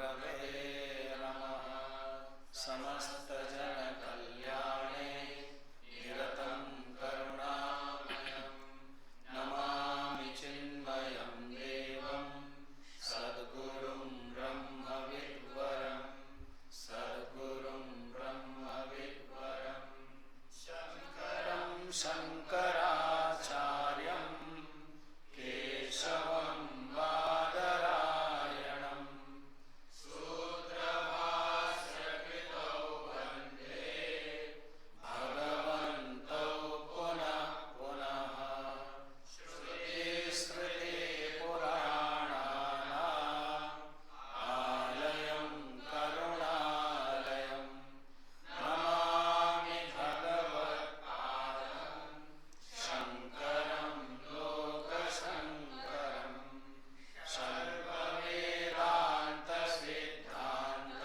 गुरवे नमः। समस्तजनकल्याणे निरतं करुणामयं नमामि चिन्मयं देवं सद्गुरुं ब्रह्मविद्वरं सद्गुरुं ब्रह्मविद्वरं शङ्करं शङ्कराचार्यं केशवं बादरायणं सूत्रभाष्यकृतौ वन्दे भगवन्तौ पुनः पुनः। श्रुतिस्मृतिपुराणानाम् आलयं करुणालयं नमामि भगवत्पादं शङ्करं लोकशङ्करं सर्ववेदान्तसिद्धान्त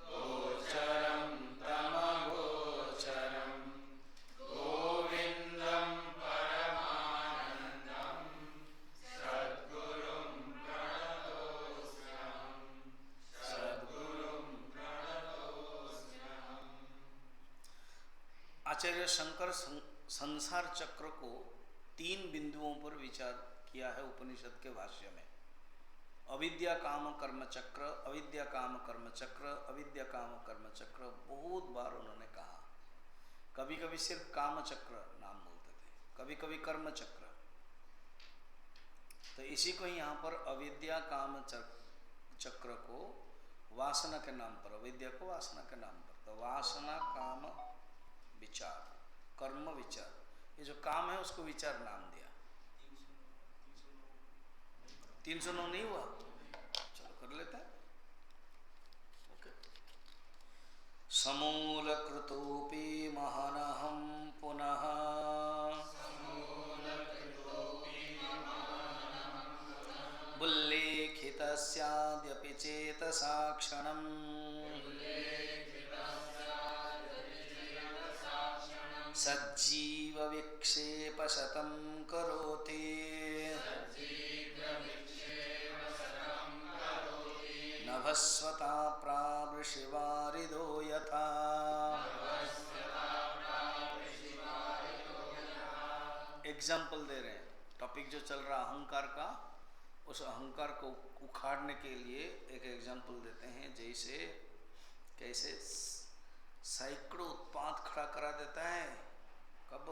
गोचरं तमगोचरं गोविन्दं परमानन्दं सद्गुरुं प्रणतोऽस्म्यहं सद्गुरुं प्रणतोऽस्म्यहम्। आचार्य शंकर संसार चक्र को 3 बिंदुओं पर विचार किया है उपनिषद के भाष्य में। अविद्या काम कर्म चक्र, अविद्या काम कर्म चक्र, अविद्या काम कर्म चक्र बहुत बार उन्होंने कहा। कभी कभी सिर्फ काम चक्र नाम बोलते थे, कभी कभी कर्म चक्र। तो इसी को यहाँ पर अविद्या काम चक्र को वासना के नाम पर, अविद्या को वासना के नाम पर, तो वासना काम विचार, कर्म विचार, ये जो काम है उसको विचार नाम दिया। 309 नहीं हुआ, चलो कर लेते हैं। ओके। समूलकृतोऽपि महानहं पुनः बुल्लेखितस्याद्यपि चेतसा क्षणम् सज्जीव विक्षेपशतं करोति नभस्वता प्रावृषिवारिदो यथा। एग्जाम्पल दे रहे हैं, टॉपिक जो चल रहा अहंकार का, उस अहंकार को उखाड़ने के लिए एक एग्जाम्पल देते हैं। जैसे कैसे सैकड़ों उत्पात खड़ा करा देता है। कब?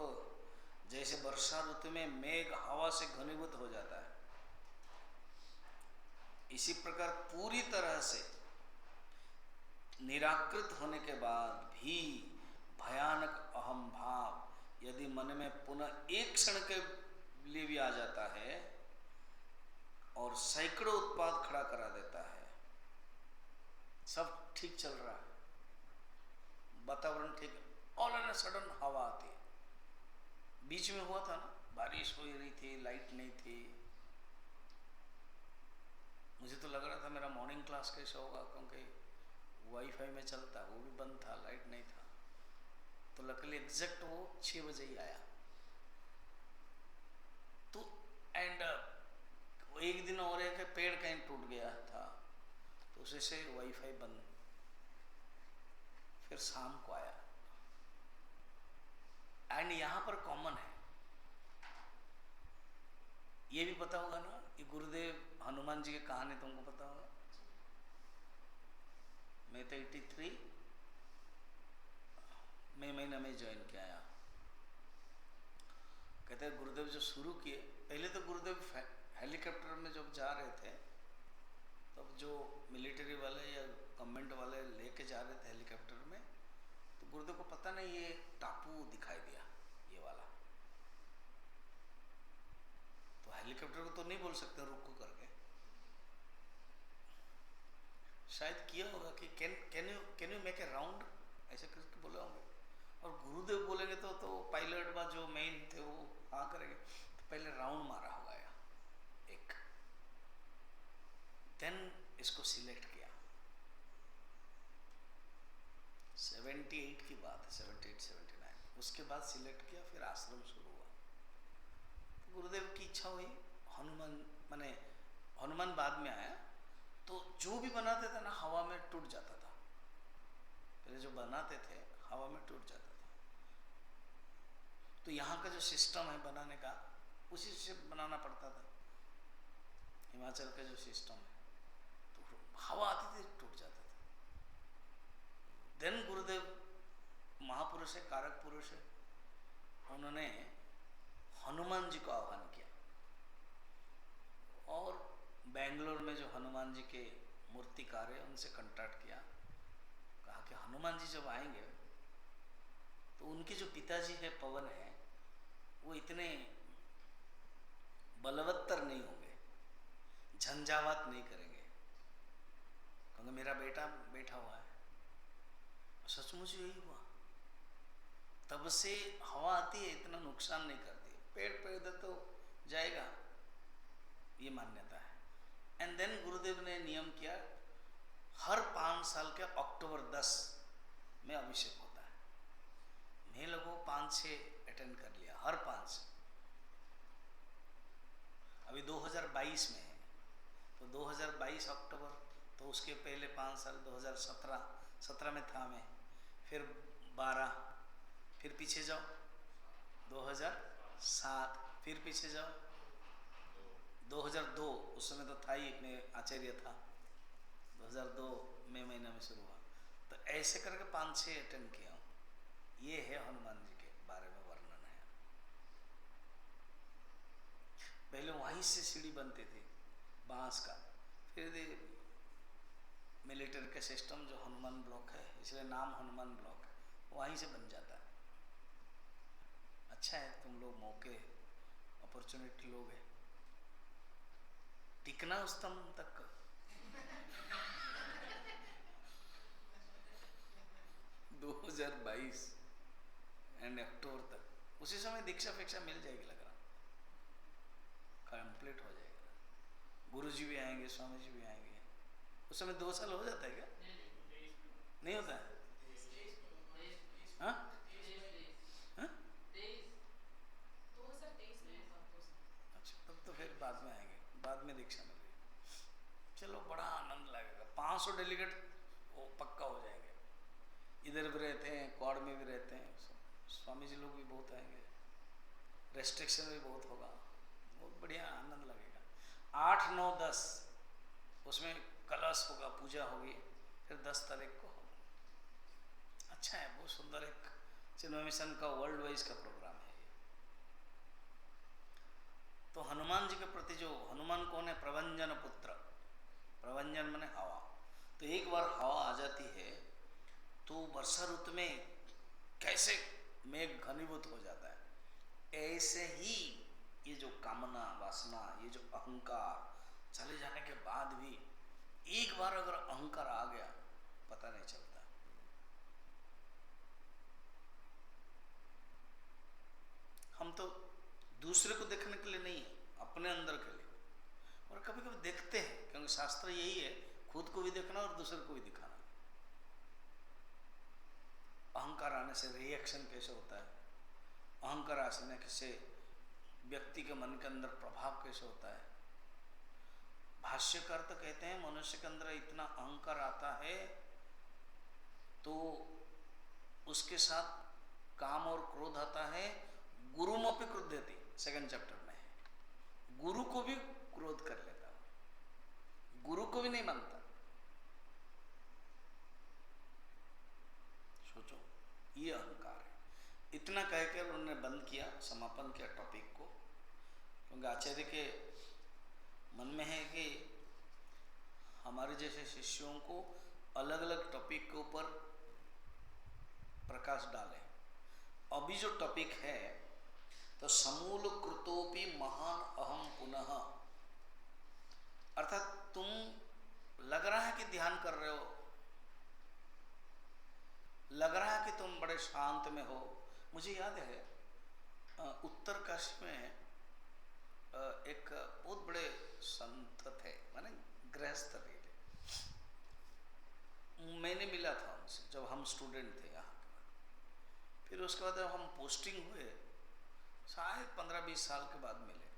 जैसे वर्षा ऋतु में मेघ हवा से घनीभूत हो जाता है, इसी प्रकार पूरी तरह से निराकृत होने के बाद भी भयानक अहम भाव यदि मन में पुनः एक क्षण के लिए भी आ जाता है और सैकड़ों उत्पाद खड़ा करा देता है। सब ठीक चल रहा है, वातावरण ठीक, ऑल एंड सडन हवा आती है। बीच में हुआ था ना, बारिश हो रही थी, लाइट नहीं थी। मुझे तो लग रहा था मेरा मॉर्निंग क्लास कैसा होगा, क्योंकि वाईफाई में चलता, वो भी बंद था, लाइट नहीं था। तो लकीली एग्जैक्ट वो 6 बजे ही आया। तो एंड एक दिन और एक पेड़ कहीं टूट गया था, तो उसे से वाईफाई बंद। फिर शाम को आया। एंड यहां पर कॉमन है, ये भी पता होगा ना, ये गुरुदेव हनुमान जी की कहानी तुमको पता होगा। मैं तो 83 मई महीना में ज्वाइन किया आया। कहते हैं गुरुदेव जो शुरू किए, पहले तो गुरुदेव हेलीकॉप्टर में जब जा रहे थे, तब जो मिलिट्री वाले या गवर्नमेंट वाले लेके जा रहे थे हेलीकॉप्टर में, तो गुरुदेव को पता नहीं ये टापू दिखाई दिया, ये वाला। तो हेलीकॉप्टर को तो नहीं बोल सकते रुको करके, शायद किया होगा कि can you make A round, ऐसे करके बोले होंगे। और गुरुदेव बोलेंगे तो पायलट बा जो मेन थे वो हाँ करेंगे, तो पहले राउंड मारा होगा या एक, देन इसको सिलेक्ट किया। 78 की बात है, 78-79, उसके बाद सिलेक्ट किया, फिर आश्रम शुरू हुआ। तो गुरुदेव की इच्छा हुई, हनुमान बाद में आया, तो जो भी बनाते थे ना हवा में टूट जाता था। पहले जो बनाते थे हवा में टूट जाता था। तो यहाँ का जो सिस्टम है बनाने का, उसी से बनाना पड़ता था। हिमाचल का जो सिस्टम है, तो हवा आती थी टूट जाता था। देन गुरुदेव महापुरुष है, कारक पुरुष है, उन्होंने हनुमान जी को आह्वान किया और बेंगलोर में जो हनुमान जी के मूर्तिकार है उनसे कांटेक्ट किया। कहा कि हनुमान जी जब आएंगे तो उनके जो पिताजी है पवन है, वो इतने बलवत्तर नहीं होंगे, झंझावात नहीं करेंगे, क्योंकि मेरा बेटा बैठा हुआ है। सचमुच यही हुआ। तब से हवा आती है, इतना नुकसान नहीं करती, पेड़ पेड़ तो जाएगा, ये मान्यता है। एंड देन गुरुदेव ने नियम किया, हर 5 साल के अक्टूबर 10 में अभिषेक होता है। मैं लोगों 5-6 अटेंड कर लिया, हर 5। अभी 2022 में है, तो 2022 अक्टूबर, तो उसके पहले 5 साल 2017 में था मैं, फिर 12, फिर पीछे जाओ 2007, फिर पीछे जाओ 2002, उस समय तो था ही, मैं आचार्य था, 2002 महीना में शुरू हुआ। तो ऐसे करके 5-6 अटेंड किया हूँ। ये है हनुमान जी के बारे में वर्णन है। पहले वहीं से सीढ़ी बनती थी बांस का, फिर मिलिट्री का सिस्टम जो हनुमान ब्लॉक है, इसलिए नाम हनुमान ब्लॉक है, वहीं से बन जाता है। अच्छा है, तुम लोग मौके अपॉर्चुनिटी लोग हैं, टिकना उस स्तंभ तक। 2022 एंड अक्टूबर तक, उसी समय दीक्षा फिक्षा मिल जाएगी, लग रहा कंप्लीट हो जाएगा। गुरु जी भी आएंगे, स्वामी जी भी आएंगे। उस समय 2 साल हो जाता है क्या? नहीं होता है? हाँ? हाँ? अच्छा, तब तो फिर बाद में आएंगे, बाद में दीक्षा मिलेगी। चलो, बड़ा आनंद लगेगा। 500 डेलीगेट वो पक्का हो जाएंगे। इधर भी रहते हैं, क्वाड में भी रहते हैं, स्वामी जी लोग भी बहुत आएंगे, रेस्ट्रिक्शन भी बहुत होगा, बहुत बढ़िया आनंद लगेगा। 8, 9, 10 उसमें कलश होगा, पूजा होगी, फिर 10 तारीख को होगा। अच्छा है, बहुत सुंदर एक चिन्मय मिशन का वर्ल्ड वाइज का प्रोग्राम है ये। तो हनुमान जी के प्रति जो, हनुमान कौन है? प्रभंजन पुत्र। प्रभंजन माने हवा। तो एक बार हवा आ जाती है तो वर्षा ऋतु में कैसे मेघ घनीभूत हो जाता है, ऐसे ही ये जो कामना वासना, ये जो अहंकार चले जाने के बाद भी एक बार अगर अहंकार आ गया, पता नहीं चलता। हम तो दूसरे को देखने के लिए नहीं, अपने अंदर के लिए। और कभी कभी देखते हैं, क्योंकि शास्त्र यही है, खुद को भी देखना और दूसरे को भी दिखाना। अहंकार आने से रिएक्शन कैसे होता है, अहंकार आने से व्यक्ति के मन के अंदर प्रभाव कैसे होता है। भाष्यकार तो कहते हैं मनुष्य के अंदर इतना अहंकार आता है तो उसके साथ काम और क्रोध आता है। गुरुमपि क्रोधयति, 2nd चैप्टर में है। गुरु को भी क्रोध कर लेता, गुरु को भी नहीं मानता। सोचो, ये अहंकार है। इतना कहकर उन्होंने बंद किया, समापन किया टॉपिक को, क्योंकि आचार्य के मन में है कि हमारे जैसे शिष्यों को अलग अलग टॉपिक के ऊपर प्रकाश डालें। अभी जो टॉपिक है तो समूल कृतोपि महान अहम पुनः, अर्थात तुम लग रहा है कि ध्यान कर रहे हो, लग रहा है कि तुम बड़े शांत में हो। मुझे याद है उत्तर काशी में एक बहुत बड़े संत थे, माने गृहस्थ थे, मैंने मिला था उनसे जब हम स्टूडेंट थे यहाँ के। फिर उसके बाद जब हम पोस्टिंग हुए, शायद 15-20 साल के बाद मिले,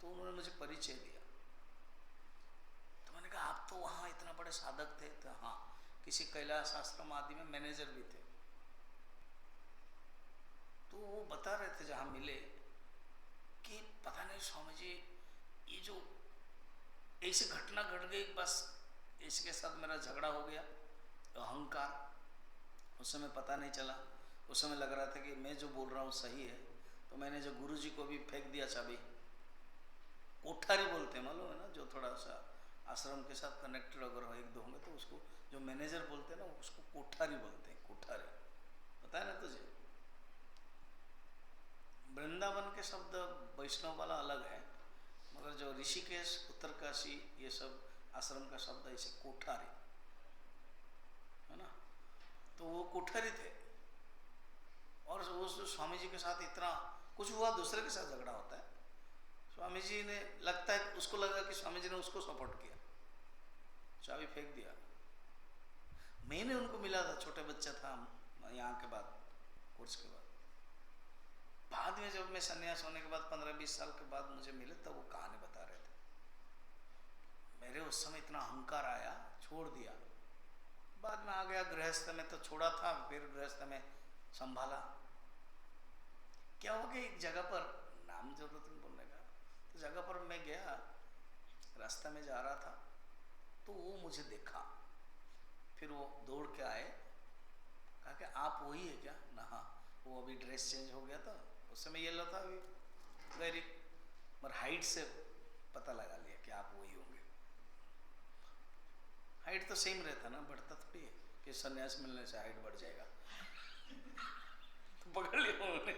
तो उन्होंने मुझे परिचय दिया। तो मैंने कहा आप तो वहाँ इतना बड़े साधक थे। तो हाँ, किसी कैलाश आश्रम आदि में मैनेजर भी थे। तो वो बता रहे थे जहाँ मिले कि पता नहीं स्वामी जी, ये जो ऐसी घटना घट गई, बस इसके साथ मेरा झगड़ा हो गया, अहंकार। उस समय पता नहीं चला, उस समय लग रहा था कि मैं जो बोल रहा हूँ सही है। तो मैंने जो गुरु जी को भी फेंक दिया चाबी। कोठारी बोलते हैं, मालूम है ना, जो थोड़ा सा आश्रम के साथ कनेक्टेड अगर हो, एक दो होंगे तो उसको जो मैनेजर बोलते हैं ना, उसको कोठारी बोलते हैं। कोठारी पता है ना तुझे? वृंदावन के शब्द वैष्णव वाला अलग है, मगर जो ऋषिकेश, उत्तरकाशी, ये सब आश्रम का शब्द ऐसे कोठारी है ना। तो वो कोठारी थे, और उस स्वामी जी के साथ इतना कुछ हुआ, दूसरे के साथ झगड़ा होता है। स्वामी जी ने, लगता है उसको लगा कि स्वामी जी ने उसको सपोर्ट किया, चाबी फेंक दिया। मैंने उनको मिला था, छोटे बच्चा था यहाँ के बाद, कोर्स के बाद में जब मैं सन्यास होने के बाद 15-20 साल के बाद मुझे मिले, तब वो कहानी बता रहे थे। मेरे उस समय इतना अहंकार आया, छोड़ दिया। बाद में आ गया गृहस्थ में, तो छोड़ा था, फिर गृहस्थ में संभाला। क्या हो गया, एक जगह पर, नाम जरूरत नहीं बोलने का, तो जगह पर मैं गया, रास्ते में जा रहा था, तो वो मुझे देखा। फिर वो दौड़ के आए, कहा कि आप वही है क्या ना? हाँ। वो अभी ड्रेस चेंज हो गया था, उस समय ये था अभी वेरी, पर हाइट से पता लगा लिया कि आप वही होंगे। हाइट तो सेम रहता ना, बढ़ता थोड़ी है कि सन्यास मिलने से हाइट बढ़ जाएगा। तो पकड़ लिया उन्होंने।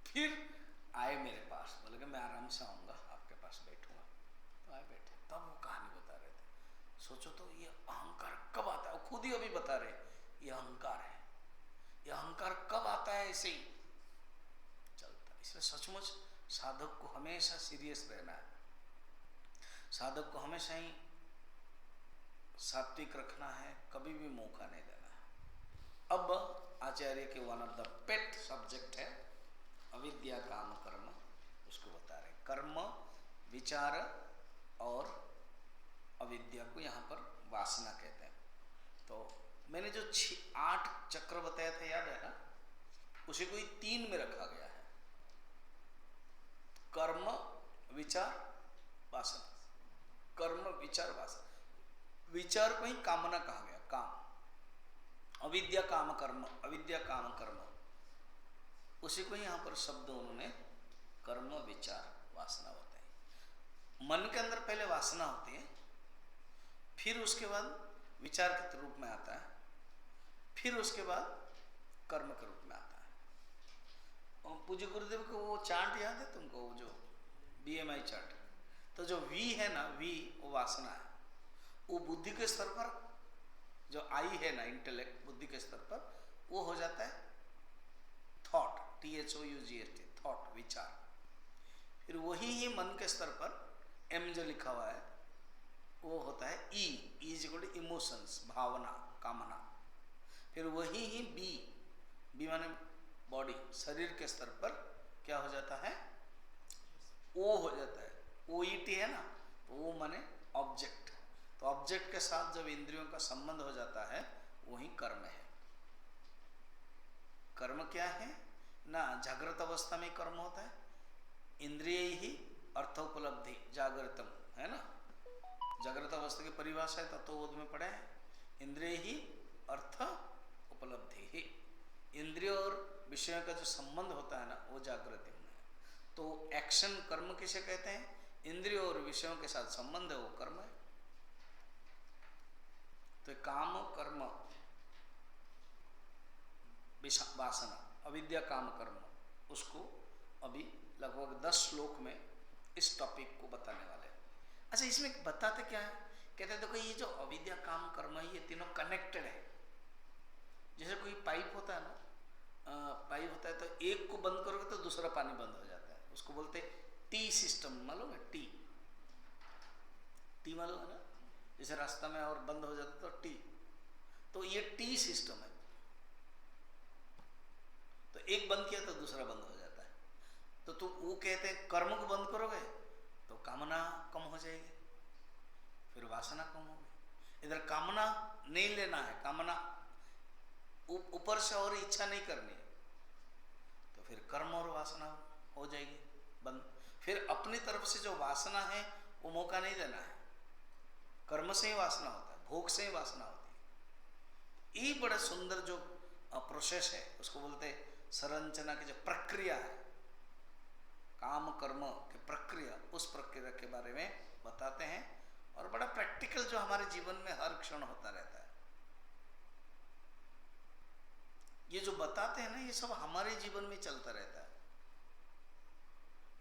फिर आए मेरे पास, बोले कि मैं आराम से आऊँगा, आपके पास बैठूंगा। तो आए, बैठे, तब वो कहानी बता रहे थे। सोचो तो, ये अहंकार कब आता है? खुद ही अभी बता रहे, ये अहंकार है। ये अहंकार कब आता है? ऐसे ही चलता है। इसलिए सचमुच साधक को हमेशा सीरियस रहना है, साधक को हमेशा ही सात्विक रखना है, कभी भी मौका नहीं देना है। अब आचार्य के one of the pet subject है अविद्या काम कर्म, उसको बता रहे। कर्म, विचार और अविद्या को यहाँ पर वासना कहते हैं। तो मैंने जो 8 चक्र बताया था, याद है ना? उसे कोई 3 में रखा गया है, कर्म, विचार, वासना। कर्म, विचार, वासना। विचार को ही कामना कहा गया, काम। अविद्या काम कर्म, अविद्या काम कर्म, उसी को यहाँ पर शब्द उन्होंने कर्म, विचार, वासना बताई। मन के अंदर पहले वासना होती है, फिर उसके बाद विचार के रूप में आता है, फिर उसके बाद कर्म के रूप में आता है। और पूज्य गुरुदेव को वो चार्ट याद है तुमको, वो जो BMI चार्ट? तो जो V है ना, V वो वासना है। वो बुद्धि के स्तर पर, जो आई है ना, इंटेलेक्ट, बुद्धि के स्तर पर, वो हो जाता है थॉट, THOUGHT, थॉट, विचार। फिर वही ही मन के स्तर पर M जो लिखा हुआ है, वो होता है E is equal to emotions, भावना, कामना। फिर वही ही B माने बॉडी, शरीर के स्तर पर क्या हो जाता है? O हो जाता है। OET है ना, तो वो माने ऑब्जेक्ट। तो ऑब्जेक्ट के साथ जब इंद्रियों का संबंध हो जाता है, वही कर्म है। कर्म क्या है ना? जागृत अवस्था में कर्म होता है, इंद्रिय ही अर्थोपलब्धि जागृतम, है ना? जागृत अवस्था की परिभाषा है तत्वबोध में पढ़े हैं, इंद्रिय ही अर्थ उपलब्धि ही। इंद्रिय और विषयों का जो संबंध होता है ना, वो जागृति में है। तो एक्शन, कर्म किसे कहते हैं? इंद्रिय और विषयों के साथ संबंध है, वो कर्म है। तो काम, कर्म, वासना, अविद्या काम कर्म, उसको अभी लगभग 10 श्लोक में इस टॉपिक को बताने वाले हैं। अच्छा, इसमें बताते क्या है? कहते हैं देखो, ये जो अविद्या काम कर्म है, ये तीनों कनेक्टेड है। जैसे कोई पाइप होता है ना, पाइप होता है, तो एक को बंद करोगे तो दूसरा पानी बंद हो जाता है, उसको बोलते हैं टी सिस्टम। मालूम है? टी मालूम है ना? जैसे रास्ता में और बंद हो जाता है तो टी, तो ये टी सिस्टम है। तो एक बंद किया तो दूसरा बंद हो जाता है। तो तुम वो कहते हैं कर्म को बंद करोगे तो कामना कम हो जाएगी, फिर वासना कम होगी, इधर कामना नहीं लेना है, कामना ऊपर से और इच्छा नहीं करनी, तो फिर कर्म और वासना हो जाएगी बंद। फिर अपनी तरफ से जो वासना है वो मौका नहीं देना है। कर्म से ही वासना होता है, भोग से ही वासना होती है। ये बड़ा सुंदर जो प्रोसेस है उसको बोलते हैं संरचना की जो प्रक्रिया है, काम कर्म की प्रक्रिया, उस प्रक्रिया के बारे में बताते हैं। और बड़ा प्रैक्टिकल जो हमारे जीवन में हर क्षण होता रहता है। ये जो बताते हैं ना, ये सब हमारे जीवन में चलता रहता है।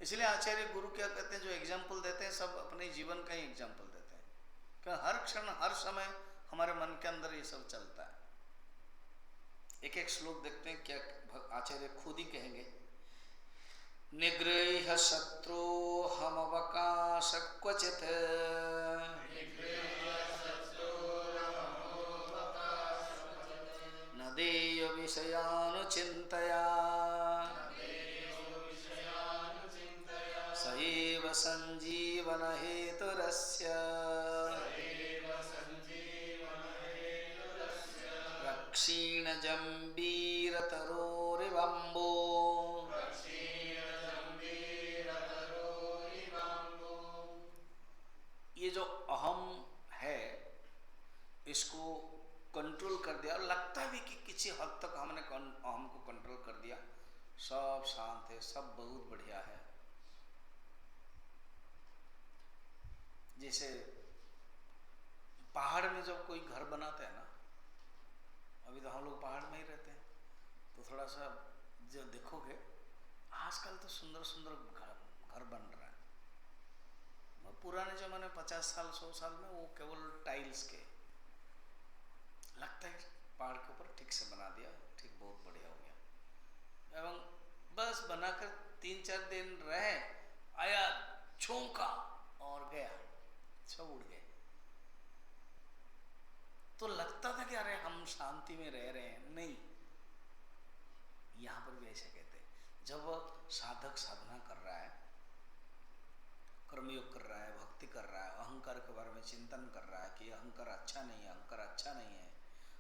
इसलिए आचार्य गुरु क्या कहते हैं, जो एग्जाम्पल देते हैं सब अपने जीवन का ही एग्जाम्पल देते हैं, क्योंकि हर क्षण हर समय हमारे मन के अंदर ये सब चलता है। एक एक श्लोक देखते हैं क्या आचार्य खुद ही कहेंगे। निगृह्य शत्रु हम अवकाश क्वचित न देय विषयानुचिन्तया सैव संजीवन हेतुरस्य क्षीण जंबीर तरोरिवंबो। ये जो अहम है इसको कंट्रोल कर दिया, और लगता भी कि किसी हद तक हमने अहम को कंट्रोल कर दिया, सब शांत है, सब बहुत बढ़िया है। जैसे पहाड़ में जब कोई घर बनाते हैं ना, अभी तो हम लोग पहाड़ में ही रहते हैं, तो थोड़ा सा जो देखोगे आजकल तो सुंदर सुंदर घर बन रहा है। पुराने जमाने 50 साल 100 साल में वो केवल टाइल्स के, लगता है पहाड़ के ऊपर ठीक से बना दिया, ठीक बहुत बढ़िया हो गया, एवं बस बनाकर 3-4 दिन रहे, आया झोंका और गया, सब उड़ गए। तो लगता था कि अरे हम शांति में रह रहे हैं, नहीं। यहां पर भी ऐसे कहते हैं, जब साधक साधना कर रहा है, कर्मयोग कर रहा है, भक्ति कर रहा है, अहंकार के बारे में चिंतन कर रहा है कि अहंकार अच्छा नहीं है, अहंकार अच्छा नहीं है,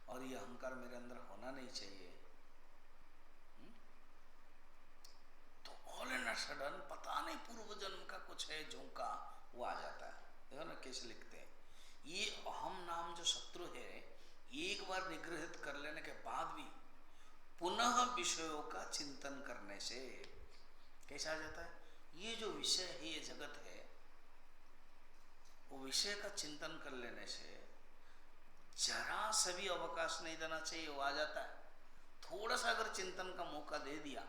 और ये अहंकार मेरे अंदर होना नहीं चाहिए, तो ऑल एंड सडन पता नहीं पूर्व जन्म का कुछ है झोंका, वो आ जाता है। देखो ना कैसे लिखते हैं, ये अहम नाम जो शत्रु है, एक बार निग्रहित कर लेने के बाद भी पुनः विषयों का चिंतन करने से कैसा आ जाता है, ये जो विषय है, ये जगत है, वो विषय का चिंतन कर लेने से जरा सा भी अवकाश नहीं देना चाहिए, वो आ जाता है। थोड़ा सा अगर चिंतन का मौका दे दिया,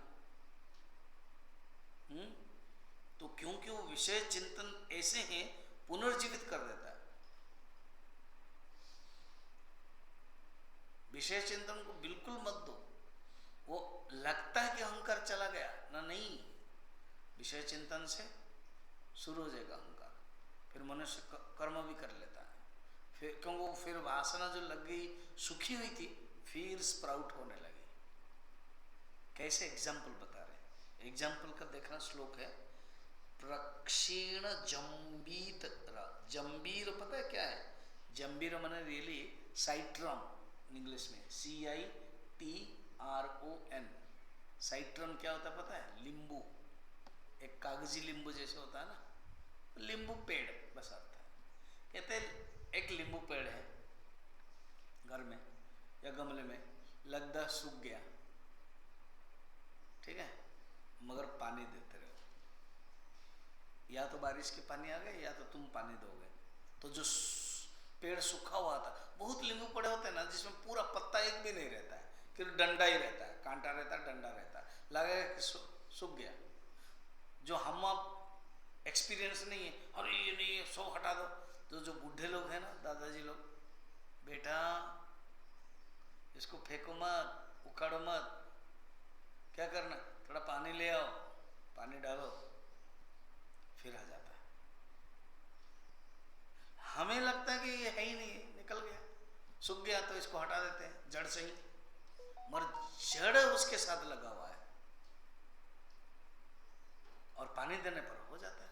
तो क्योंकि वो विषय चिंतन ऐसे हैं, पुनर्जीवित कर देता है। विषय चिंतन को बिल्कुल मत दो, वो लगता है कि अहंकार चला गया ना, नहीं, विषय चिंतन से शुरू हो जाएगा अहंकार, फिर मनुष्य कर्म भी कर लेता है, फिर क्योंकि वो फिर वासना जो लग गई, सुखी हुई थी, फिर स्प्राउट होने लगी। कैसे एग्जाम्पल बता रहे हैं, एग्जाम्पल का देखना श्लोक है, प्रक्षीण जंबीत, जंबीर पता है क्या है, जंबीर माने रियली साइट्रम, इंग्लिश में CITRON। साइट्रम क्या होता है पता है, लींबू, एक कागजी लींबू जैसे होता है ना, लींबू पेड़ बस आता है। कहते हैं एक लींबू पेड़ है घर में या गमले में, लगदा सूख गया, ठीक है, मगर पानी देते रहो, या तो बारिश के पानी आ गए या तो तुम पानी दोगे, तो जो पेड़ सूखा हुआ था, बहुत लींबू पड़े होते हैं ना जिसमें पूरा पत्ता एक भी नहीं रहता है, फिर डंडा ही रहता है, कांटा रहता है, डंडा रहता है, लगेगा कि सूख गया। जो हम आप एक्सपीरियंस नहीं है, अरे ये नहीं है, सो हटा दो, तो जो बूढ़े लोग हैं ना, दादाजी लोग, बेटा इसको फेंको मत, उखाड़ो मत, क्या करना, थोड़ा पानी ले आओ, पानी डालो, फिर आ जाता है। हमें लगता है कि ये है ही नहीं है, निकल गया, सूख गया, तो इसको हटा देते हैं जड़ से ही, मगर जड़ उसके साथ लगा हुआ है, और पानी देने पर हो जाता है।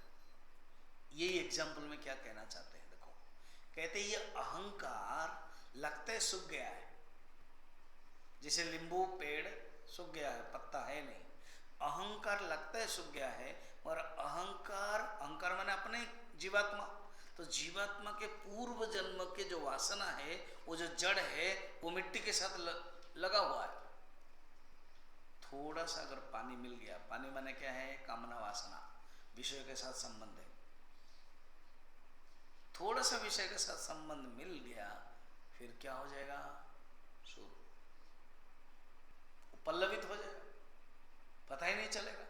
यही एग्जाम्पल में क्या कहना चाहते हैं, देखो, कहते ये अहंकार लगता है सूख गया है, जैसे नींबू पेड़ सूख गया है, पत्ता है नहीं, अहंकार लगता है सूख गया है, और अहंकार माने अपने जीवात्मा, तो जीवात्मा के पूर्व जन्म के जो वासना है, वो जो जड़ है, वो मिट्टी के साथ लगा हुआ है। थोड़ा सा अगर पानी मिल गया, पानी माने क्या है, कामना वासना, विषय के साथ संबंध है, थोड़ा सा विषय के साथ संबंध मिल गया, फिर क्या हो जाएगा, शुरू पल्लवित हो जाएगा, पता ही नहीं चलेगा,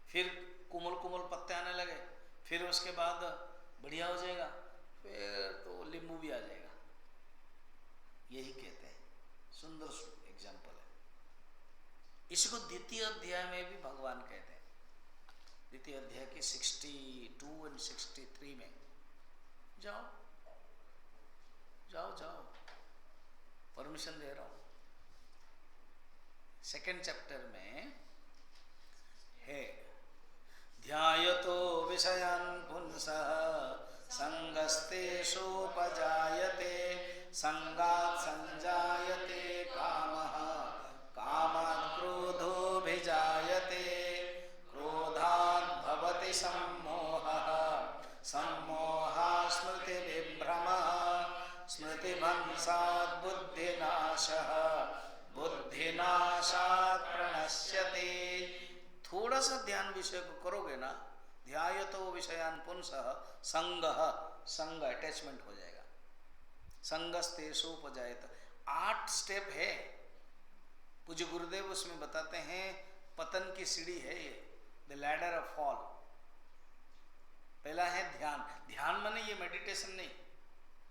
फिर कोमल कोमल पत्ते आने लगे, फिर उसके बाद बढ़िया हो जाएगा, फिर तो नींबू भी आ जाएगा। यही कहते हैं, सुंदर एग्जाम्पल है। इसको द्वितीय अध्याय में भी भगवान कहते हैं, द्वितीय अध्याय के 62 और 63 में। जाओ जाओ जाओ, परमिशन दे रहा हूं। सेकेंड चैप्टर में है, ध्यायतो विषयान् पुंसः संगस्तेषोपजायते, संगात् संजायते कामः, कामात् क्रोधोऽभिजायते, क्रोधात् भवति सम्मोहः, सम्मोहात् स्मृतिविभ्रमः, स्मृतिभ्रंशात् बुद्धिनाशः, बुद्धिनाशात् प्रणश्यते। थोड़ा सा ध्यान विषय को करोगे ना, ध्यायतो विषयान् पुंसः, संग अटैचमेंट हो जाएगा, संगस्तेषोपजायते, 8 स्टेप है। पूज्य गुरुदेव उसमें बताते हैं, पतन की सीढ़ी है ये, द लैडर ऑफ फॉल। पहला है ध्यान, ध्यान माने ये मेडिटेशन नहीं,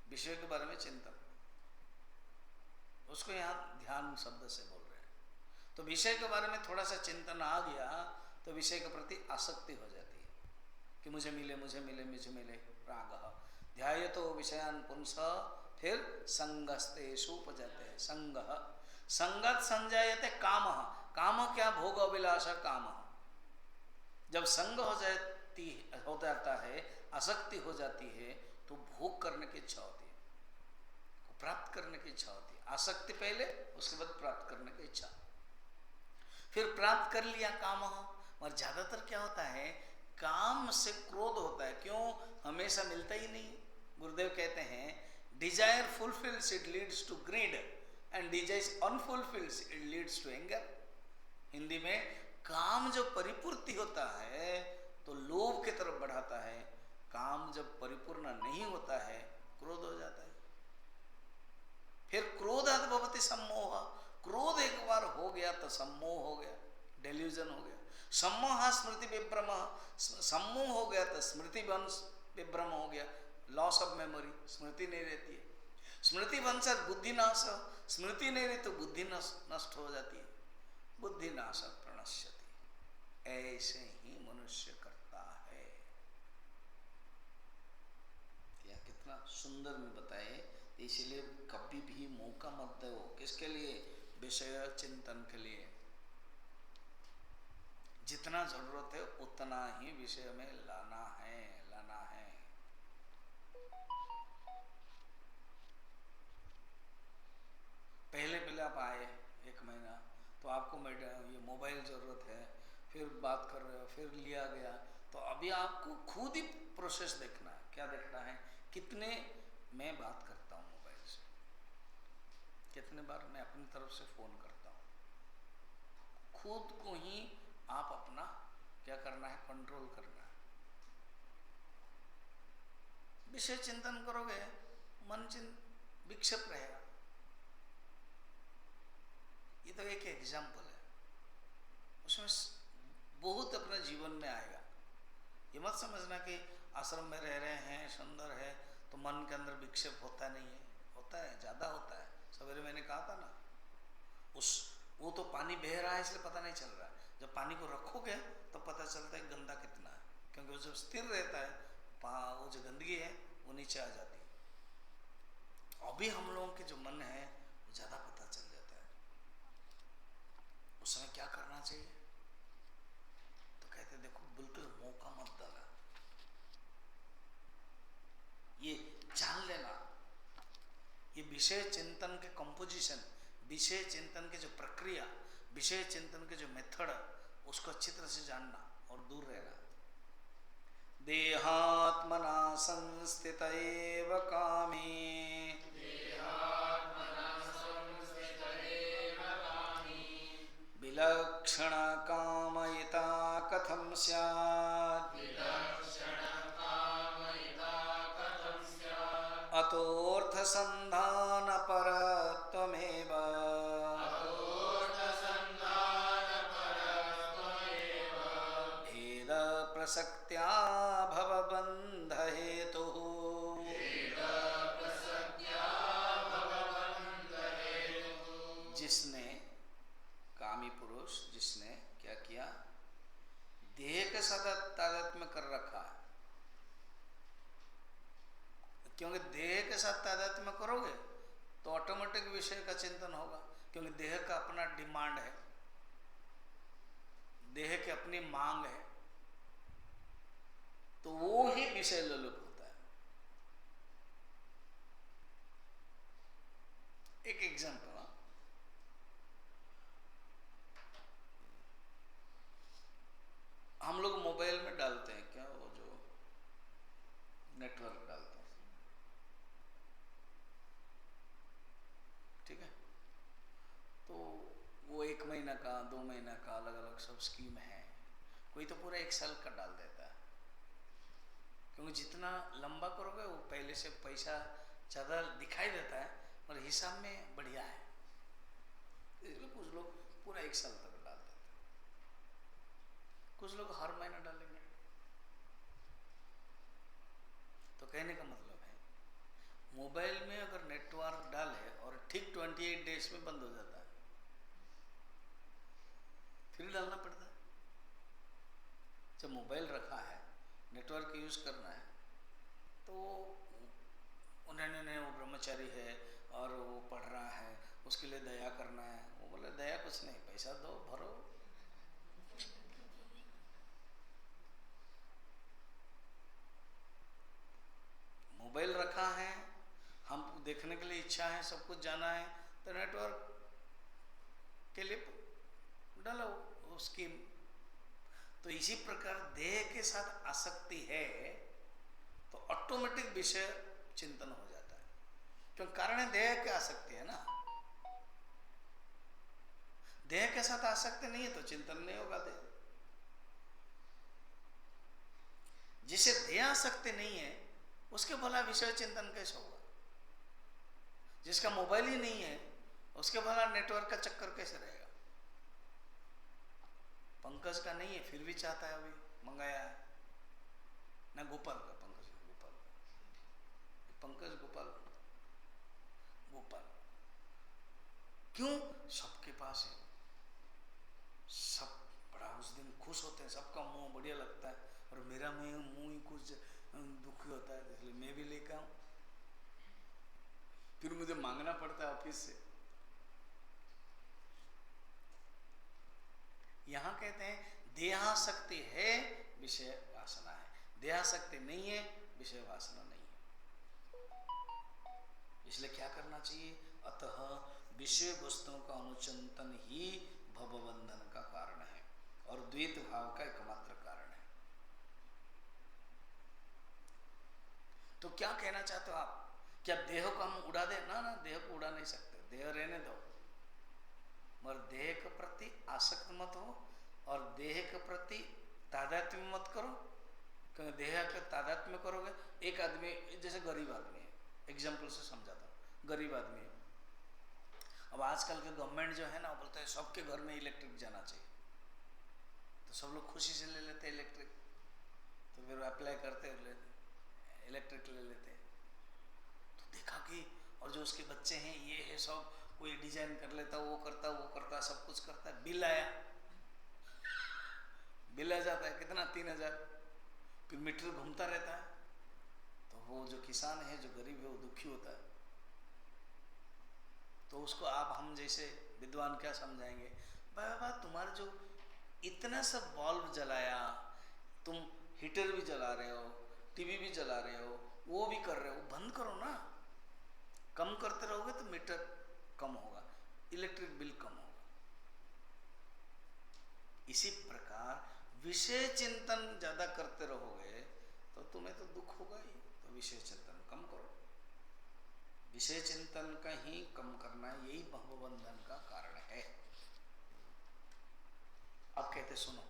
विषय के बारे में चिंतन, उसको यहाँ ध्यान शब्द से बोल रहे हैं। तो विषय के बारे में थोड़ा सा चिंतन आ गया, तो विषय के प्रति आसक्ति हो जाती है कि मुझे मिले मुझे मिले मुझे मिले, राग। ध्यायतो विषयान् पुंसः, फिर संगस्तेषुपजायते, संगः, संगत संजायते कामः, काम क्या, भोग अभिलाष काम। जब संग हो जाता है, आसक्ति हो जाती है, तो भोग करने की इच्छा होती है, प्राप्त करने की इच्छा होती है। आसक्ति पहले, उसके बाद प्राप्त करने की इच्छा, फिर प्राप्त कर लिया काम। और ज्यादातर क्या होता है, काम से क्रोध होता है, क्यों, हमेशा मिलता ही नहीं। गुरुदेव कहते हैं, desire fulfils it leads to greed, and desire unfulfils it leads to anger. Hindi में, काम जब परिपूर्ति होता है तो लोभ की तरफ बढ़ाता है, काम जब परिपूर्ण नहीं होता है, क्रोध हो जाता है। फिर क्रोधात् भवति सम्मोह, क्रोध एक बार हो गया तो सम्मोह हो गया, डेल्यूजन हो गया। सम्मोह स्मृति विभ्रम, सम्मोह हो गया तो स्मृति वंश विभ्रम हो गया, लॉस ऑफ मेमोरी, स्मृति नहीं रहती है। स्मृति वंश बुद्धि नाश, स्मृति नहीं रहती तो बुद्धि नष्ट हो जाती है, बुद्धि नाश प्रणश्यति। ऐसे ही मनुष्य करता है। यह कितना सुंदर में बताए, इसलिए कभी भी मौका मत दो, किसके लिए, विषय चिंतन के लिए। जितना जरूरत है उतना ही विषय में लाना है। पहले आप आए 1 महीना, तो आपको ये मोबाइल जरूरत है, फिर बात कर रहे हो, फिर लिया गया, तो अभी आपको खुद ही प्रोसेस देखना है। क्या देखना है, कितने मैं बात करता हूँ मोबाइल से, कितने बार मैं अपनी तरफ से फोन करता हूँ। खुद को ही आप अपना क्या करना है, कंट्रोल करना है। विषय चिंतन करोगे, मन विक्षेप रहेगा। ये तो एक एग्जाम्पल है, उसमें बहुत अपने जीवन में आएगा। ये मत समझना कि आश्रम में रह रहे हैं, सुंदर है, तो मन के अंदर विक्षेप होता नहीं है, होता है, ज्यादा होता है। सवेरे मैंने कहा था ना, वो तो पानी बह रहा है इसलिए पता नहीं चल रहा है, जब पानी को रखोगे तो पता चलता है गंदा कितना है, क्योंकि वो जब स्थिर रहता है, वो जो गंदगी है वो नीचे आ जाती है। अभी हम लोगों के जो मन है वो ज्यादा पता चल जाता है। उस समय क्या करना चाहिए, तो कहते देखो बिल्कुल मौका मत देना, ये जान लेना विषय चिंतन के कंपोजिशन, विषय चिंतन के जो प्रक्रिया, विषय चिंतन के जो मेथड, उसको अच्छी तरह से जानना और दूर रहना। देहात्मना संस्थित एव कामे, विलक्षण कामयिता कथं स्यात्, अतोऽर्थसन्धान परत्वमेव, भेद प्रसक्त्या भवबन्ध हेतुः। जिसने, कामी पुरुष जिसने क्या किया, देह के साथ तादात्म्य कर रखा है, क्योंकि देह के साथ तादात्म्य करोगे तो ऑटोमेटिक विषय का चिंतन होगा, क्योंकि देह का अपना डिमांड है, देह की अपनी मांग है, तो वो ही विषय लोलुप होता है। एक एग्जांपल, हम लोग मोबाइल में डालते हैं क्या, वो जो नेटवर्क डालते हैं, ठीक है, तो वो 1 महीना का, 2 महीना का, अलग अलग सब स्कीम है। कोई तो पूरा 1 साल का डाल देता है, क्योंकि जितना लंबा करोगे वो पहले से पैसा ज़्यादा दिखाई देता है और हिसाब में बढ़िया है, इसलिए कुछ लोग पूरा 1 साल तक डाल देते हैं, कुछ लोग हर महीना डालेंगे। तो कहने का मतलब है, मोबाइल में अगर नेटवर्क डाले और ठीक 28 डेज में बंद हो जाता है, फिर डालना पड़ता है। जब मोबाइल रखा है, नेटवर्क यूज करना है, तो उन्होंने, वो ब्रह्मचारी है और वो पढ़ रहा है, उसके लिए दया करना है, वो बोले दया कुछ नहीं, पैसा दो, भरो। मोबाइल रखा है, हम देखने के लिए इच्छा है, सब कुछ जाना है, तो नेटवर्क के लिए डालो वो स्कीम। तो इसी प्रकार देह के साथ आसक्ति है तो ऑटोमेटिक विषय चिंतन हो जाता है, क्योंकि कारण देह के आसक्ति है ना। देह के साथ आसक्ति नहीं है तो चिंतन नहीं होगा देह। जिसे देह आसक्ति नहीं है उसके भला विषय चिंतन कैसे होगा? जिसका मोबाइल ही नहीं है उसके भला नेटवर्क का चक्कर कैसे रहेगा? पंकज का नहीं है फिर भी चाहता है, अभी मंगाया है ना, गोपाल का, पंकज गोपाल क्यों? सबके पास है, सब बड़ा उस दिन खुश होते हैं, सबका मुंह बढ़िया लगता है, और मेरा मुंह ही कुछ दुखी होता है, इसलिए मैं भी लेकर आऊं, फिर मुझे मांगना पड़ता है ऑफिस से। यहां कहते हैं देहासक्ति है, विषय वासना है, देहासक्ति नहीं है, विषय वासना नहीं है। इसलिए क्या करना चाहिए? अतः विषय वस्तुओं का अनुचिंतन ही भवबंधन का कारण है और द्वैत भाव का एकमात्र कारण है। तो क्या कहना चाहते हो आप? क्या देह को हम उड़ा दे? ना ना, देह को उड़ा नहीं सकते, देह रहने दो, मगर देह के प्रति आसक्त मत हो और देह के प्रति तादात्म्य मत करो, क्योंकि देह के तादात्म्य करोगे, एक आदमी जैसे गरीब आदमी है, एग्जाम्पल से समझाता हूँ, गरीब आदमी है, अब आजकल के गवर्नमेंट जो है ना, वो बोलते हैं सबके घर में इलेक्ट्रिक जाना चाहिए, तो सब लोग खुशी से ले लेते इलेक्ट्रिक, तो फिर अप्लाई करते इलेक्ट्रिक ले लेते, तो देखा कि और जो उसके बच्चे हैं ये है सब, कोई डिजाइन कर लेता, वो करता, सब कुछ करता है, बिल आया, बिल आ जाता है कितना, 3000, फिर मीटर घूमता रहता है, तो वो जो किसान है, जो गरीब है, वो दुखी होता है। तो उसको आप हम जैसे विद्वान क्या समझाएंगे? बाबा तुम्हारा जो इतना सब बल्ब जलाया, तुम हीटर भी जला रहे हो, टीवी भी जला रहे हो, वो भी कर रहे हो, बंद करो ना, कम करते रहोगे तो मीटर कम होगा, इलेक्ट्रिक बिल कम होगा। इसी प्रकार विषय चिंतन ज्यादा करते रहोगे तो तुम्हें तो दुख होगा ही, तो विषय चिंतन कम करो। विषय चिंतन का ही कम करना, यही भवबंधन का कारण है। अब कहते सुनो,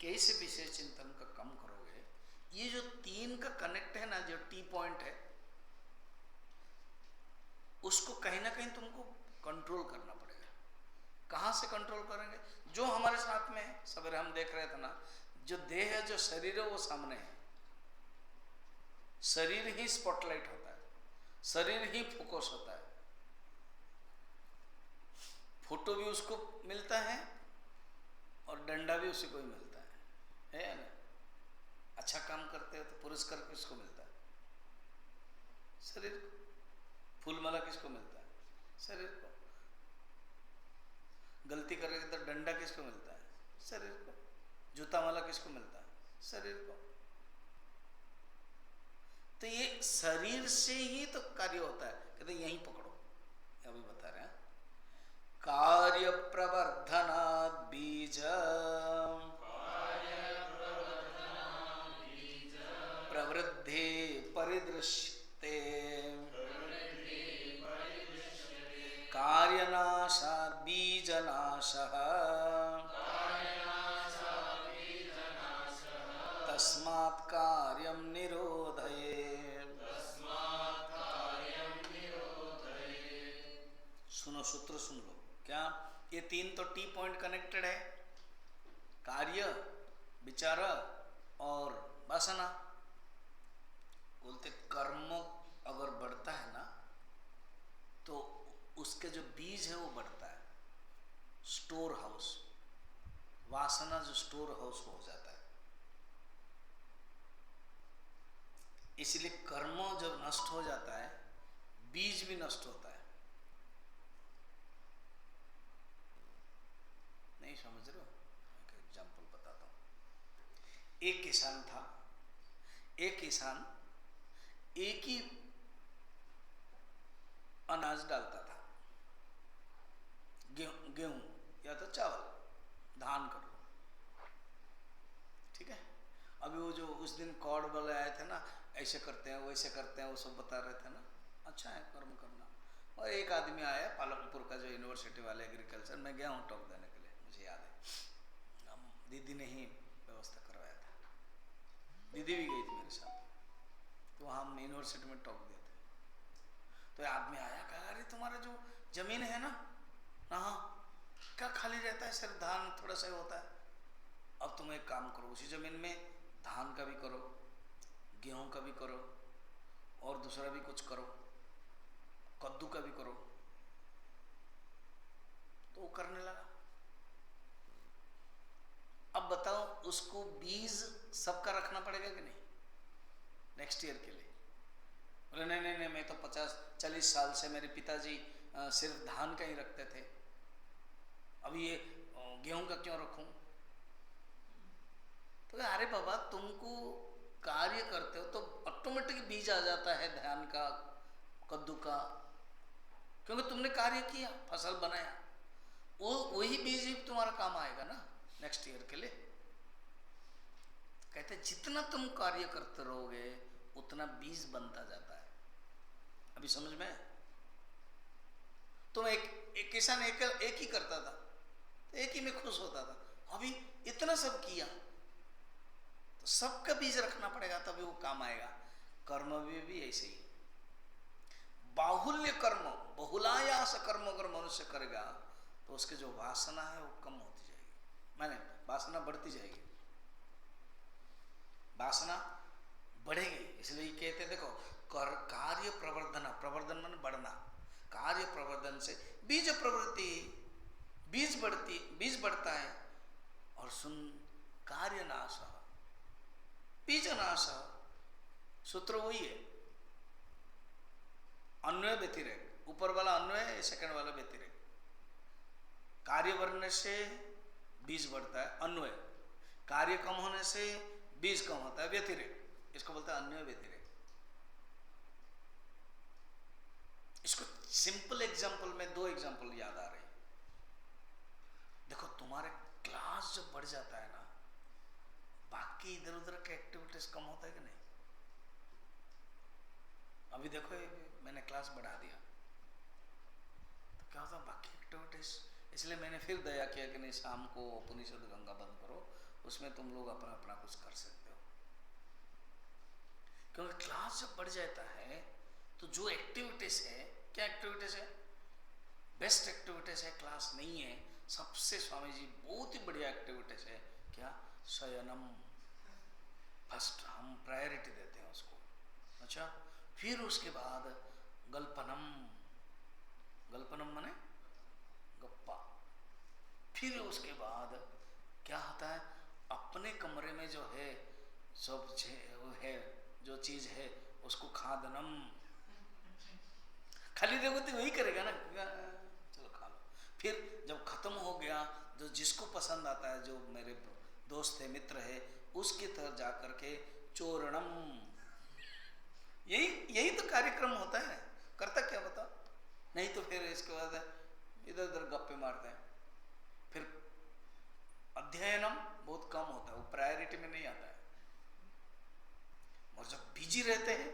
कैसे विषय चिंतन का कम करोगे? ये जो 3 का कनेक्ट है ना, जो टी पॉइंट है, उसको कहीं ना कहीं तुमको कंट्रोल करना पड़ेगा। कहां से कंट्रोल करेंगे? जो हमारे साथ में है, सवेरे हम देख रहे थे ना, जो देह है, जो शरीर है, वो सामने है। शरीर ही स्पॉटलाइट होता है, शरीर ही फोकस होता है। फोटो भी उसको मिलता है और डंडा भी उसी को ही मिलता है ना? अच्छा काम करते हो तो पुरस्कार किसको मिलता है? शरीर को। फूल माला किसको मिलता है? शरीर को। गलती करेंगे तो डंडा किसको मिलता है? शरीर को। जूता माला किसको मिलता है? शरीर को। तो ये शरीर से ही तो कार्य होता है। कहते यहीं पकड़ो, अभी बता रहे हैं। कार्य प्रवर्धनात् बीज प्रवृद्धि परिदृश्यते, कार्यनाशात् बीजनाशः, तस्मात् कार्यं निरोधयेत्। सुनो, सूत्र सुन लो। क्या? ये 3 तो टी पॉइंट कनेक्टेड है, कार्य, विचार और वासना। बोलते कर्म अगर बढ़ता है ना, तो उसके जो बीज है वो बढ़ता है, स्टोर हाउस। वासना जो स्टोर हाउस हो जाता है। इसलिए कर्म जब नष्ट हो जाता है, बीज भी नष्ट होता है। नहीं समझ रहे हो? एक एग्जांपल बताता हूं। एक किसान था, एक किसान एक ही अनाज डालता था, गेहूं या तो चावल, धान कर लो, ठीक है। अभी वो जो उस दिन कॉर्ड वाले आए थे ना, ऐसे करते हैं वैसे करते हैं, वो सब बता रहे थे ना, अच्छा है कर्म करना। और एक आदमी आया पालनपुर का, जो यूनिवर्सिटी वाले एग्रीकल्चर, मैं गया हूँ टॉक देने के लिए, मुझे याद है, दीदी ने ही व्यवस्था करवाया था, दीदी भी गई थी मेरे साथ, तो हम यूनिवर्सिटी में टॉक दिए थे। तो आदमी आया, कहा अरे तुम्हारा जो जमीन है ना, हाँ क्या खाली रहता है, सिर्फ धान थोड़ा सा होता है। अब तुम एक काम करो, उसी जमीन में धान का भी करो, गेहूं का भी करो, और दूसरा भी कुछ करो, कद्दू का भी करो। तो वो करने लगा। अब बताओ, उसको बीज सबका रखना पड़ेगा कि नहीं नेक्स्ट ईयर के लिए? बोले नहीं नहीं नहीं, मैं तो 50-40 साल से, मेरे पिताजी सिर्फ धान का ही रखते थे, अभी ये गेहूं का क्यों रखूं? तो अरे बाबा, तुमको कार्य करते हो तो ऑटोमेटिक बीज आ जाता है धान का, कद्दू का, क्योंकि तुमने कार्य किया, फसल बनाया, वो वही बीज ही तुम्हारा काम आएगा ना नेक्स्ट ईयर के लिए। कहते जितना तुम कार्य करते रहोगे उतना बीज बनता जाता है। अभी समझ में? तो एक किसान एक ही करता था, तो एक ही में खुश होता था। अभी इतना सब किया तो सबका बीज रखना पड़ेगा, तभी वो काम आएगा। कर्म भी ऐसे ही, बाहुल्य कर्म, बहुलायास कर्म अगर मनुष्य करेगा तो उसके जो वासना है वो कम होती जाएगी, माने वासना बढ़ती जाएगी, वासना बढ़ेगी। इसलिए कहते देखो, कार्य प्रवर्धन, प्रवर्धन माने बढ़ना, कार्य प्रवर्धन से बीज प्रवृत्ति, बीज बढ़ता है। और सुन, कार्य नाश, बीज नाश, सूत्र वही है, अन्वय व्यतिरेक, ऊपर वाला अन्वय, सेकंड वाला व्यतिरेक। कार्य बढ़ने से बीज बढ़ता है, अन्वय। कार्य कम होने से बीज कम होता है, व्यतिरेक। इसको बोलते हैं अन्वय व्यतिरेक। इसको सिंपल एग्जाम्पल में 2 एग्जाम्पल याद आ रहे। देखो तुम्हारे क्लास जब बढ़ जाता है ना, बाकी इधर उधर के एक्टिविटीज कम होता है कि नहीं? अभी देखो मैंने क्लास बढ़ा दिया तो क्या होता, बाकी एक्टिविटीज, इसलिए मैंने फिर दया किया कि नहीं शाम को उपनिषद गंगा बंद करो, उसमें तुम लोग अपना अपना कुछ कर सकते हो। क्योंकि क्लास जब बढ़ जाता है तो जो एक्टिविटीज है, क्या एक्टिविटीज है, बेस्ट एक्टिविटीज है, क्लास नहीं है, सबसे स्वामी जी बहुत ही बढ़िया एक्टिविटीज है, क्या, शयनम, फर्स्ट हम प्रायोरिटी देते हैं उसको। अच्छा, फिर उसके बाद गल्पनम, गल्पनम माने गप्पा। फिर उसके बाद क्या होता है, अपने कमरे में जो है सब है, जो चीज है उसको खादनम, खाली देखो तो वही करेगा ना, चलो खा लो। फिर जब खत्म हो गया, जो जिसको पसंद आता है, जो मेरे दोस्त है, मित्र है, उसकी तरफ जा करके चोरणम, यही यही तो कार्यक्रम होता है। करता क्या बता, नहीं तो फिर इसके बाद इधर उधर गप्पे मारते हैं। फिर अध्ययनम बहुत कम होता है, वो प्रायोरिटी में नहीं आता है। और जब बिजी रहते हैं,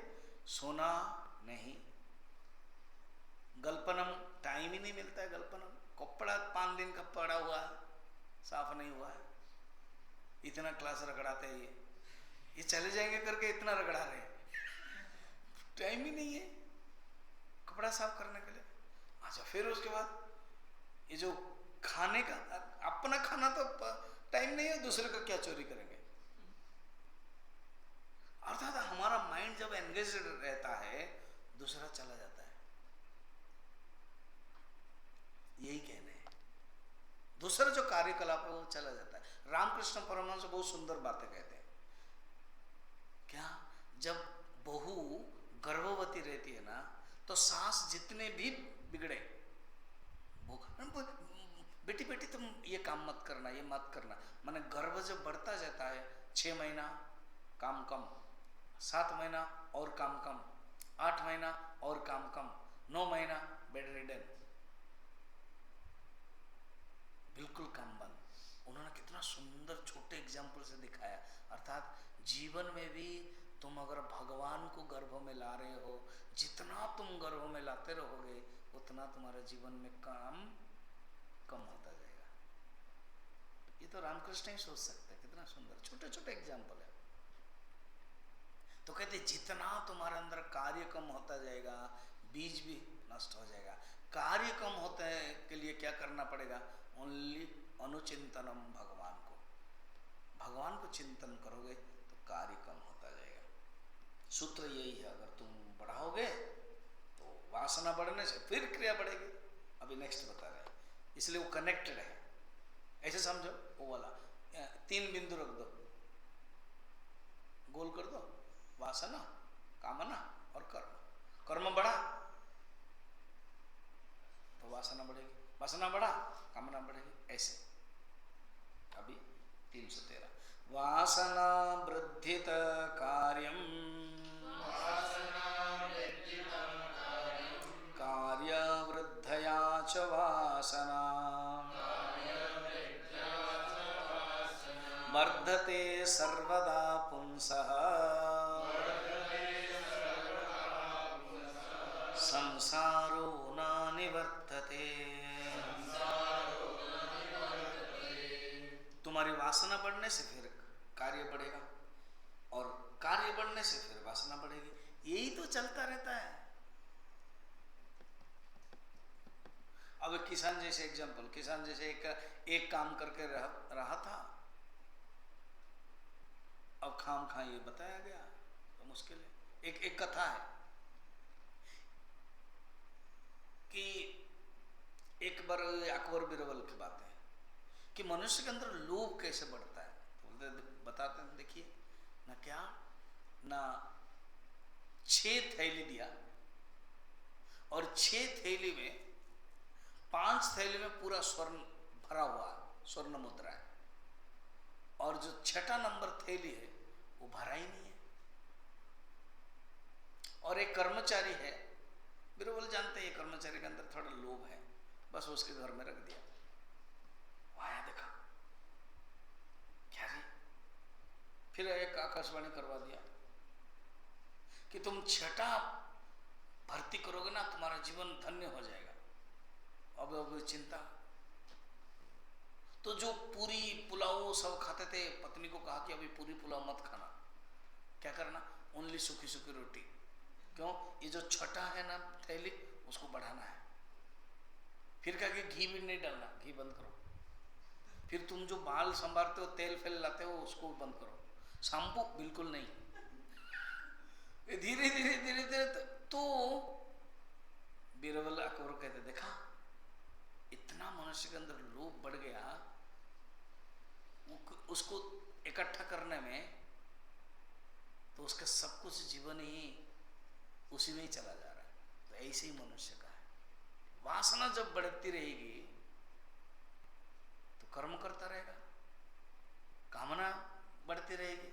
सोना नहीं, गल्पनम टाइम ही नहीं मिलता है। गल्पनम कपड़ा 5 दिन का पड़ा हुआ है, साफ नहीं हुआ है, इतना क्लास रगड़ाते हैं, ये चले जाएंगे करके इतना रगड़ा रहे हैं, टाइम ही नहीं है कपड़ा साफ करने के लिए। अच्छा, फिर उसके बाद ये जो खाने का, अपना खाना तो टाइम नहीं है, दूसरे का क्या चोरी करेंगे। अर्थात हमारा माइंड जब एंगेज रहता है, दूसरा चला जाता है, यही कहने हैं। दूसरा जो कार्यकलाप है वो चला जाता है। रामकृष्ण परमहंस बहुत सुंदर बातें कहते हैं। क्या, जब बहू गर्भवती रहती है ना, तो सास जितने भी बिगड़े, बेटी बेटी तुम ये काम मत करना, ये मत करना, माने गर्भ जब बढ़ता जाता है, 6 महीना काम कम, 7 महीना और काम कम, 8 महीना और काम कम, 9 महीना बेड रिडन, बिल्कुल काम बंद। उन्होंने कितना सुंदर छोटे एग्जाम्पल से दिखाया। अर्थात जीवन में भी तुम अगर भगवान को गर्भ में ला रहे हो, जितना तुम गर्भ में लाते रहोगे, उतना तुम्हारे जीवन में काम कम होता जाएगा। ये तो रामकृष्ण ही सोच सकते हैं, कितना सुंदर छोटे छोटे एग्जाम्पल है। तो कहते जितना तुम्हारे अंदर कार्य कम होता जाएगा, बीज भी नष्ट हो जाएगा। कार्य कम होते के लिए क्या करना पड़ेगा, ओनली अनुचिंतनम, भगवान को, भगवान को चिंतन करोगे तो कार्य कम होता जाएगा। सूत्र यही है, अगर तुम बढ़ाओगे तो वासना बढ़ने से फिर क्रिया बढ़ेगी। अभी नेक्स्ट बता रहे हैं, इसलिए वो कनेक्टेड है। ऐसे समझो, वो वाला 3 बिंदु रख दो, गोल कर दो, वासना, कामना और कर्म। कर्म बढ़ा तो वासना बढ़ेगी, वासना बढ़ा कामना बढ़ेगी, ऐसे। अभी 313, वासना वृद्धित कार्यम, कार्य वृद्धया च वासना, वर्धते सर्वदा पुंसः, संसारो न निवर्तते। तुम्हारी वासना बढ़ने से फिर कार्य बढ़ेगा, और कार्य बढ़ने से फिर वासना बढ़ेगी, यही तो चलता रहता है। अब किसान जैसे एग्जांपल, किसान जैसे एक काम करके रहा था, अब खाम खा ये बताया गया तो मुश्किल है। एक कथा है कि एक बार अकबर बिरबल की बात है कि मनुष्य के अंदर लोभ कैसे बढ़ता है। तो बताते हैं, देखिए ना, क्या ना 6 थैली दिया, और 6 थैली में 5 थैली में पूरा स्वर्ण भरा हुआ, स्वर्ण मुद्रा है, और जो 6ठा नंबर थैली है वो भरा ही नहीं है। और एक कर्मचारी है बीरबल जानते हैं कर्मचारी के अंदर थोड़ा लोभ है, बस उसके घर में रख दिया। आया देखा क्या रे, फिर एक आकाशवाणी करवा दिया कि तुम छठा भर्ती करोगे ना तुम्हारा जीवन धन्य हो जाएगा। अब चिंता। तो जो पूरी पुलाव सब खाते थे, पत्नी को कहा कि अभी पूरी पुलाव मत खाना, क्या करना, ओनली सूखी सूखी रोटी। क्यों, ये जो छठा है ना थैली उसको बढ़ाना है। फिर कहा कि घी भी नहीं डालना, घी बंद करो। फिर तुम जो बाल संभालते हो, तेल फेल लाते हो, उसको बंद करो। शैम्पू बिल्कुल नहीं। धीरे धीरे धीरे धीरे तो बीरबल अकबर कहते देखा इतना मनुष्य के अंदर लोभ बढ़ गया, उसको इकट्ठा करने में, तो उसका सब कुछ जीवन ही उसी में ही चला जा रहा है। तो ऐसे ही मनुष्य का है, वासना जब बढ़ती रहेगी तो कर्म करता रहेगा, कामना बढ़ती रहेगी,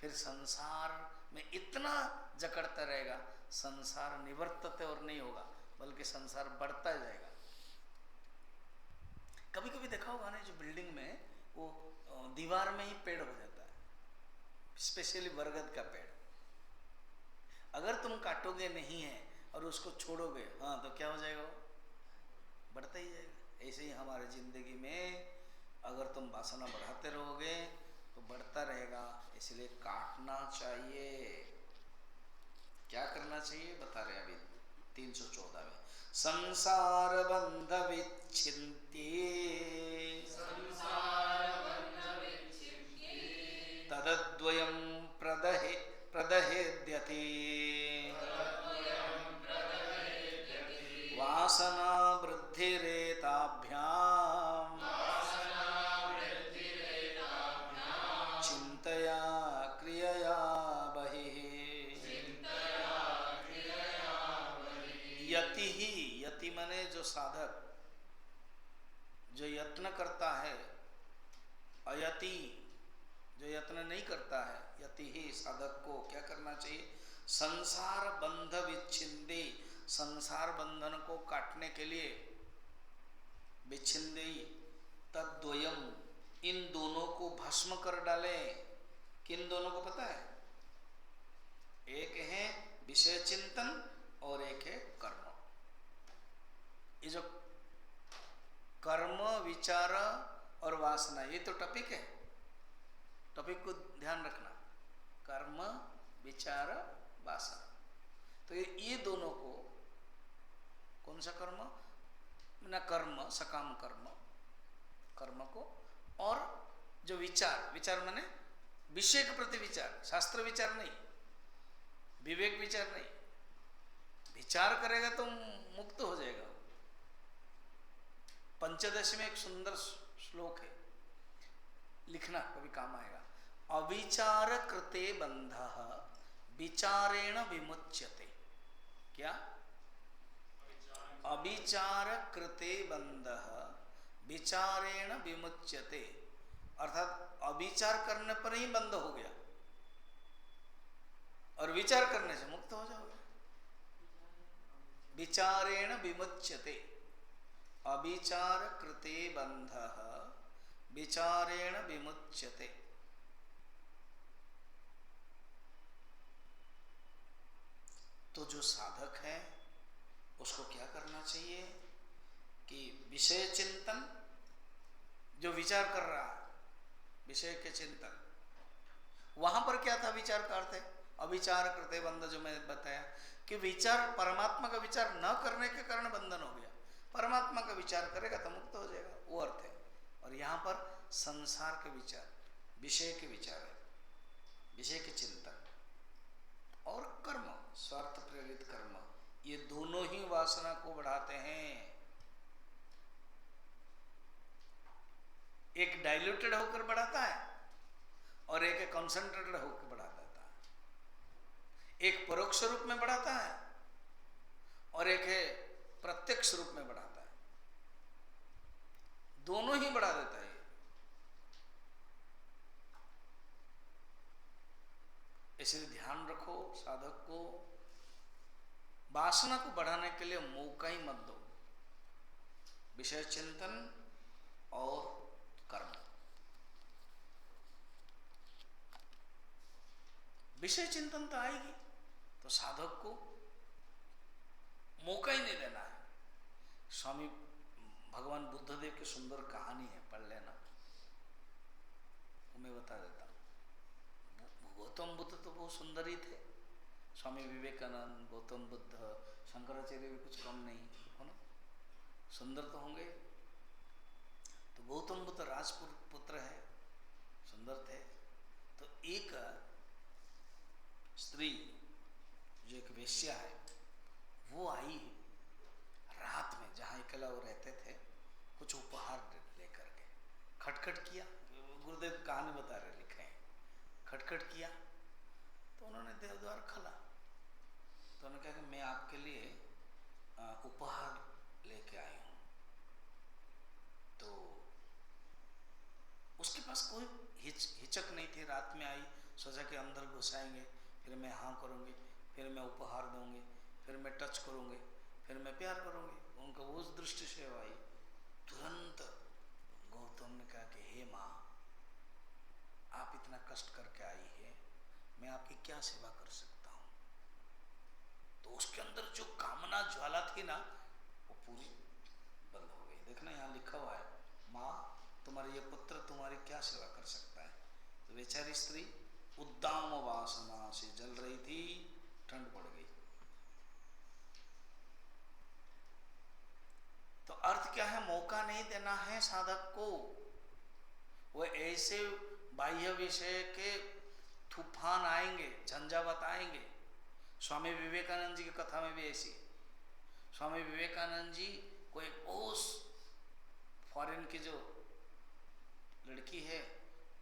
फिर संसार में इतना जकड़ता रहेगा, संसार निवर्तते और नहीं होगा, बल्कि संसार बढ़ता जाएगा। कभी कभी देखा होगा ना, जो बिल्डिंग में वो दीवार में ही पेड़ हो जाता है, स्पेशली बरगद का पेड़। अगर तुम काटोगे नहीं है और उसको छोड़ोगे, हाँ, तो क्या हो जाएगा, वो बढ़ता ही जाएगा। ऐसे ही हमारे जिंदगी में अगर तुम वासना बढ़ाते रहोगे तो बढ़ता रहेगा। इसलिए काटना चाहिए। क्या करना चाहिए बता रहे अभी 314 में, संसार बंध विच्छिन्त्ये तदद्वयं प्रदहेद्यते वासना वृद्धिरेताभ्याम चिंतया क्रियया बहिः। यति ही, यति मने जो साधक, जो यत्न करता है, अयति जो यत्न नहीं करता है, यति ही साधक को क्या करना चाहिए, संसार बंध विच्छिन्दे, संसार बंधन को काटने के लिए, विच्छिन्दे तद्वयम, इन दोनों को भस्म कर डाले। किन दोनों को पता है, एक है विषय चिंतन और एक है कर्म। ये जो कर्म, विचार और वासना, ये तो टॉपिक है, टॉपिक को ध्यान रखना, कर्म, विचार, वासना। तो ये दोनों को, कौन सा कर्म ना, कर्म सकाम कर्म, कर्म को, और जो विचार, विचार माने विषय के प्रति विचार, शास्त्र विचार नहीं, विवेक विचार नहीं, विचार करेगा तो मुक्त हो जाएगा। पंचदशी में एक सुंदर श्लोक है, लिखना कभी काम आएगा। अविचार कृते बंधः विचारेण विमुच्यते। क्या, अविचार कृते बंधः विचारेण विमुच्यते, अर्थात अविचार करने पर ही बंध हो गया और विचार करने से मुक्त हो जाओगे। विचारेण विमुच्यते, अविचार कृते बंधः विचारेण विमुच्यते। तो जो साधक है उसको क्या करना चाहिए कि विषय चिंतन, जो विचार कर रहा है, विषय के चिंतन, वहां पर क्या था विचार का अर्थ है, अविचार करते बंध, जो मैं बताया कि विचार, परमात्मा का विचार न करने के कारण बंधन हो गया, परमात्मा का विचार करेगा तो मुक्त हो जाएगा, वो अर्थ है। और यहाँ पर संसार के विचार, विषय के विचार है, विषय के चिंतन और कर्म, स्वार्थ प्रेरित कर्म, ये दोनों ही वासना को बढ़ाते हैं। एक डाइल्यूटेड होकर बढ़ाता है और एक कॉन्सेंट्रेटेड होकर बढ़ा देता है। एक परोक्ष रूप में बढ़ाता है और एक है प्रत्यक्ष रूप में बढ़ाता है, दोनों ही बढ़ा देता है। इसलिए ध्यान रखो, साधक को वासना को बढ़ाने के लिए मौका ही मत दो। विषय चिंतन और कर्म। विषय चिंतन तो आएगी, तो साधक को मौका ही नहीं देना है। स्वामी भगवान बुद्धदेव की सुंदर कहानी है, पढ़ लेना, मैं बता देता हूँ। गौतम बुद्ध तो बहुत सुंदर ही थे। स्वामी विवेकानंद, गौतम बुद्ध, शंकराचार्य भी कुछ कम नहीं हो ना, सुंदर तो होंगे। तो गौतम बुद्ध राजपुत्र है, सुंदर थे। तो एक स्त्री जो एक वेश्या है, वो आई रात में, जहाँ अकेला वो रहते थे, कुछ उपहार लेकर के। खटखट किया, गुरुदेव कहानी बता रहे, लिखे हैं। खटखट किया तो उन्होंने देवद्वार खोला, तो उन्होंने कहा कि मैं आपके लिए उपहार लेके आई हूँ। तो उसके पास कोई हिचक नहीं थी। रात में आई, सोचा कि अंदर घुसाएंगे, फिर मैं हाँ करूँगी, फिर मैं उपहार दूंगी, फिर मैं टच करूँगी, फिर मैं प्यार करूँगी। उनको उस दृष्टि से आई। तुरंत गौतम ने कहा कि हे माँ, आप इतना कष्ट करके आई है, मैं आपकी क्या सेवा कर सकता हूँ। तो उसके अंदर जो कामना ज्वाला थी ना, वो पूरी बंद हो गई। देखना यहाँ लिखा हुआ है, माँ तुम्हारे ये पुत्र तुम्हारी क्या सेवा कर सकता है। तो बेचारी स्त्री उद्दाम वासना से जल रही थी, ठंड पड़ गई। तो अर्थ क्या है, मौका नहीं देना है साधक को। वो ऐसे बाह्य विषय के तूफान आएंगे, झंझावत आएंगे। स्वामी विवेकानंद जी की कथा में भी ऐसी। स्वामी विवेकानंद जी को एक ओस फॉरेन की जो लड़की है,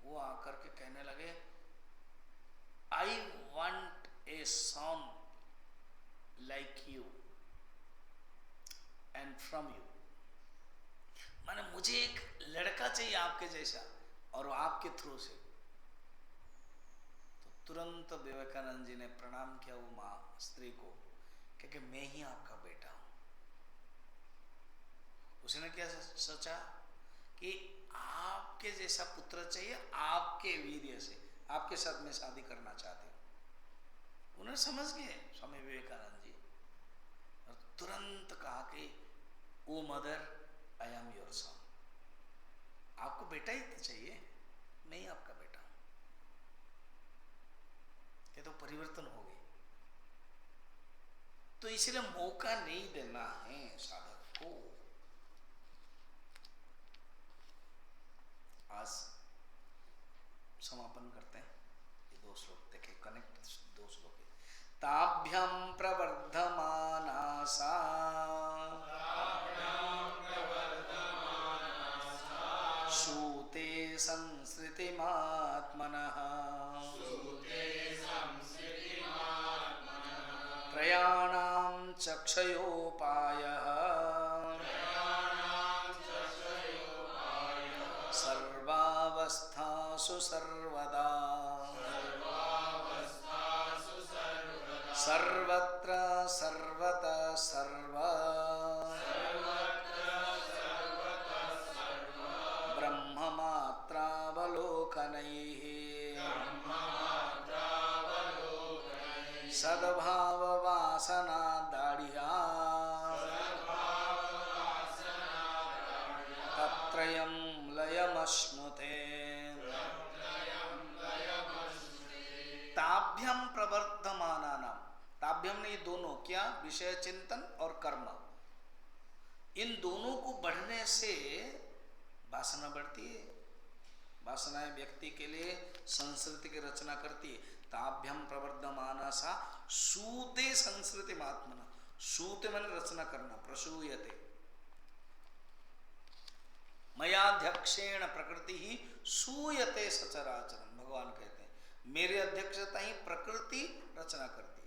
वो आकर के कहने लगे, I want a son like you and from you. माने मुझे एक लड़का चाहिए आपके जैसा, और आपके थ्रू से। तो तुरंत विवेकानंद जी ने प्रणाम किया वो माँ स्त्री को, क्योंकि मैं ही आपका बेटा हूं। उसने क्या सोचा कि आपके जैसा पुत्र चाहिए, आपके वीर्य से, आपके साथ मैं शादी करना चाहती हूं। उन्हें समझ गए स्वामी विवेकानंद जी, और तुरंत कहा कि O mother, I am your son. आपको बेटा ही तो चाहिए, मैं ही आपका बेटा हूं। ये तो परिवर्तन हो गई। तो इसलिए मौका नहीं देना है साधक को। आज समापन करते हैं। ये दो श्लोक देखें, कनेक्ट दो श्लोक है। ताभ्याम प्रवर्धमानासा सूते संसृतिमात्मनः त्रयाणां चक्षयोपायः सर्वावस्थासु सर्वदा सर्वत्र सर्वतः सर्वा ब्रह्ममात्रावलोकनैः सद्भाववासना दाढ्या तत्रयं लयमश्नुते। ताभ्यम प्रवर्धमानानाम, ताभ्यम ने ये दोनों क्या, विषय चिंतन और कर्म, इन दोनों को बढ़ने से वासना बढ़ती है। वासनाएं व्यक्ति के लिए संस्कृति की रचना करती है। ताभ्यम प्रवर्धमानासा सूते संस्कृति महात्मना, सूते मैंने रचना करना, प्रसूयते। मयाध्यक्षेण प्रकृति ही सूयते सचराचरम, भगवान कहते हैं मेरे अध्यक्षता ही प्रकृति रचना करती है।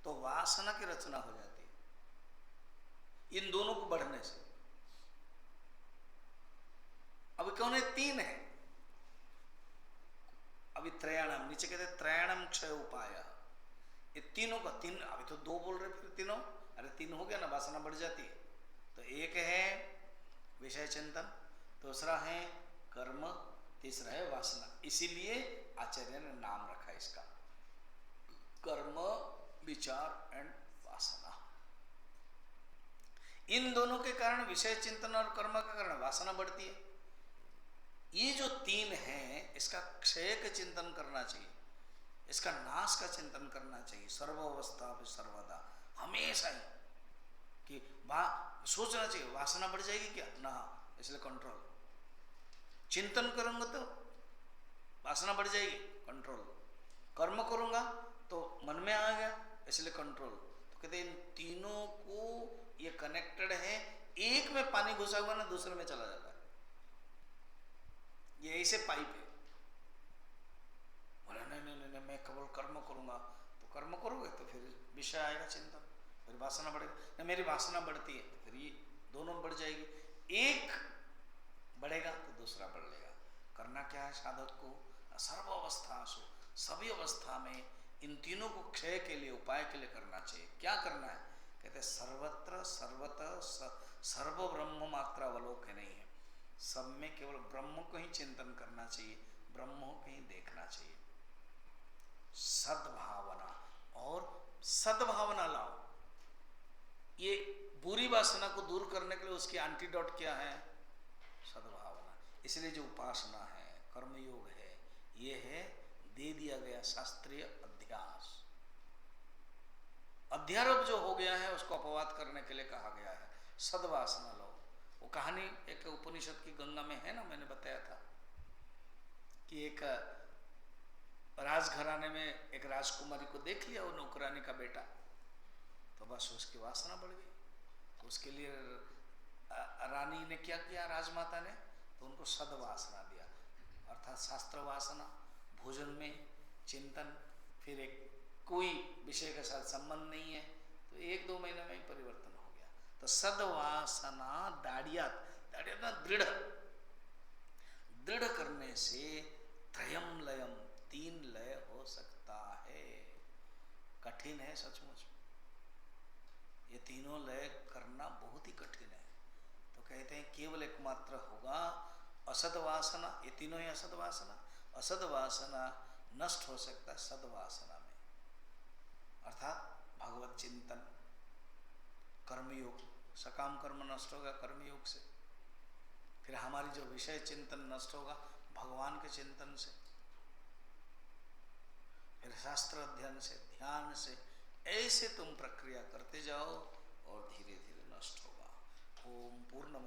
तो वासना की रचना हो जाती है इन दोनों को बढ़ने से। अभी कौन है, तीन है। अभी त्रयाणम, नीचे कहते त्रयाणम क्षय उपाय, ये तीनों का तीन, अभी तो दो बोल रहे, फिर तीनों अरे 3 हो गया ना, वासना बढ़ जाती है। तो एक है विषय चिंतन, दूसरा है कर्म, तीसरा है वासना। इसीलिए आचार्य ने नाम रखा इसका, कर्म, विचार एंड वासना। इन दोनों के कारण, विषय चिंतन और कर्म के कारण वासना बढ़ती है। ये जो 3 हैं, इसका क्षय का चिंतन करना चाहिए, इसका नाश का चिंतन करना चाहिए, सर्वावस्था पे सर्वदा, हमेशा ही। कि सोचना चाहिए वासना बढ़ जाएगी क्या ना, इसलिए कंट्रोल। चिंतन करूंगा तो वासना बढ़ जाएगी, कंट्रोल। कर्म करूंगा तो मन में आ गया, इसलिए कंट्रोल। तो कहते हैं इन तीनों को ये कनेक्टेड है, एक में पानी घुसा हुआ ना दूसरे में चला जाता है, ये ऐसे पाइप है। बोला नहीं नहीं नहीं, मैं केवल कर्म करूंगा, तो कर्म करोगे तो फिर विषय आएगा चिंतन, फिर वासना बढ़ेगा ना, मेरी वासना बढ़ती है तो फिर ये दोनों बढ़ जाएगी, एक बढ़ेगा तो दूसरा बढ़ लेगा। करना क्या है साधक को, सर्व अवस्था सो, सभी अवस्था में इन तीनों को क्षय के लिए, उपाय के लिए करना चाहिए। क्या करना है, कहते सर्वत्र सर्वतः सर्व ब्रह्म मात्रा अवलोकन नहीं है, सब में केवल ब्रह्म को ही चिंतन करना चाहिए, ब्रह्म को ही देखना चाहिए। सद्भावना, और सद्भावना लाओ। ये बुरी वासना को दूर करने के लिए उसकी एंटीडोट क्या है, सद्भावना। इसलिए जो उपासना है, कर्मयोग है, ये है दे दिया गया शास्त्रीय अध्यास। अध्यारोप जो हो गया है उसको अपवाद करने के लिए कहा गया है, सद्वासना लो। वो कहानी एक उपनिषद की गंगा में है ना, मैंने बताया था कि एक राजघराने में एक राजकुमारी को देख लिया वो नौकरानी का बेटा, तो बस उसकी वासना बढ़ गई। तो उसके लिए रानी ने क्या किया, राजमाता ने, तो उनको सद्वासना दिया, अर्थात शास्त्र वासना, भोजन में चिंतन, फिर एक कोई विषय के साथ संबंध नहीं है, तो 1-2 महीने में ही परिवर्तन हो गया। तो सद्वासना दाढ़ियात, दाढ़ियात ना दृढ़, दृढ़ करने से त्रयम लयम, 3 लय हो सकता है। कठिन है सचमुच, ये तीनों लय करना बहुत ही कठिन है। तो कहते हैं केवल एकमात्र होगा असद्वासना, ये तीनों ही असद्वासना, असद्वासना नष्ट हो सकता है सद्वासना में, अर्थात भगवत चिंतन, कर्मयोग, सकाम कर्म नष्ट होगा कर्मयोग से, फिर हमारी जो विषय चिंतन नष्ट होगा भगवान के चिंतन से, फिर शास्त्र अध्ययन से, ध्यान से, ऐसे तुम प्रक्रिया करते जाओ और धीरे धीरे नष्ट होगा। ओम पूर्णमद